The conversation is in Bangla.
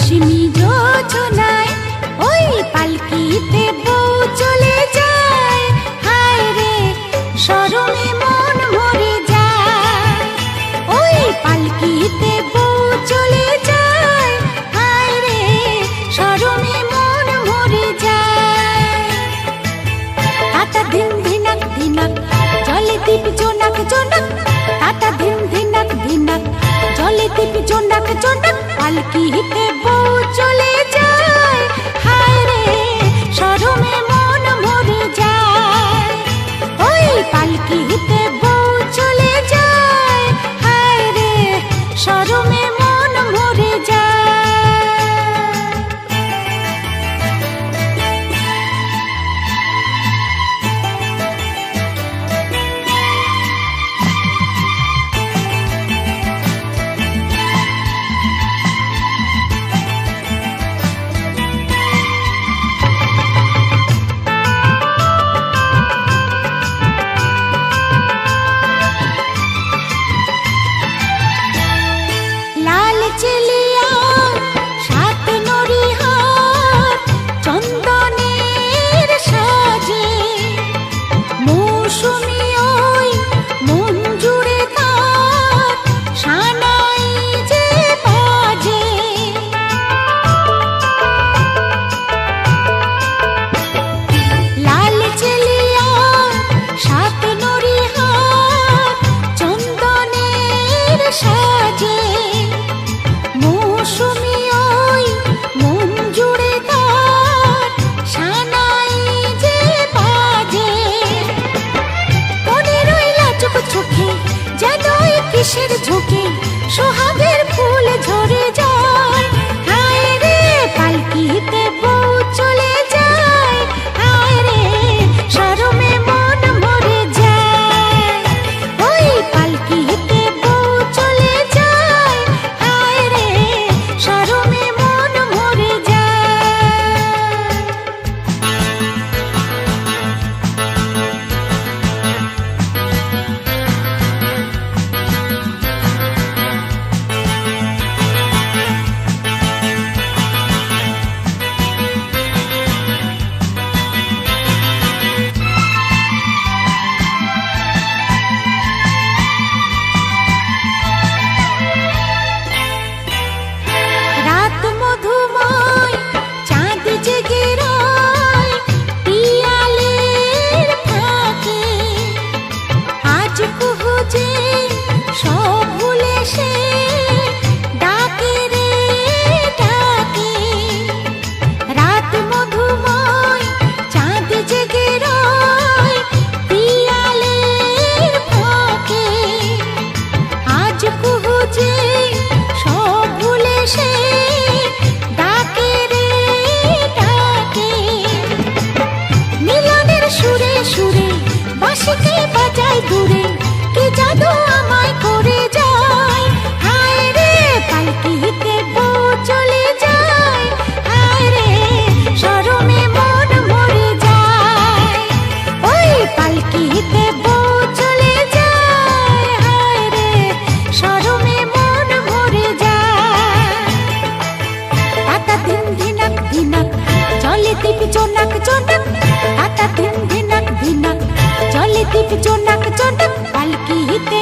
রেশমি যোজনায় ওই পালকিতে বউ চলে যায়। হায় রে শরমে মন মরে যায়, ওই পালকিতে বউ চলে যায়। হায় রে শরমে মন মরে যায়। তাতা ধিন ধিনাক ধিনাক জলে দীপ জোনাক জোনাক, তাতা ধিন ধিনাক ধিনাক জলে দীপ জোনাক জোনাক, পালকিতে বউ চলে যায়। হায় রে শরমে মন মরে যায়, ওই পালকিতে বউ চলে যায়। হায় রে শরমে মন মরে যায়। চেলিয়া সাত নরিহার চন্দনের সাজে, মৌসুমী ওই মন জুড়ে তার সানাই যে বাজে। লাল চেলিয়া সাত নরিহার চন্দনের সাজে, মৌসুমী ওই মন জুড়ে তার সানাই যে বাজে। মনে রইলা চোখ চোখে যেন কিসের ঝোঁকে সোহাগের ফুল ঝরে যায়। হায় রে পালকিতে বউ চলে যায়। হায় রে শরমে মন মরে যায়, ওই পালকিতে বউ চলে যায়। হায় রে শরমে মন মরে যায়। রাত মধুময় চাঁদ জেগে রয় পিয়ালের ফাঁকে, আজ কুহু যে সব ভুলে সে ডাকে রে ডাকে। রাত মধুময় চাঁদ জেগে রয় পিয়ালের ফাঁকে, আজ কুহু যে সব ভুলে সে ডাকে রে ডাকে। মিলনের সুরে সুরে বাঁশিকে বাজায় দূরে, কি জাদু আমায় করে যায়। হায় রে পালকিতে বউ চলে যায়। হায় রে শরমে মন মরে যায়, ওই পালকিতে বউ চলে যায়। হায় রে শরমে মন মরে যায়। তাতা ধিন ধিনাক ধিনাক জলে দীপ জোনাক জোনাক, তাতা ধিন ধিনাক ধিনাক জলে দীপ জোনাক জোনাক, পালকিতে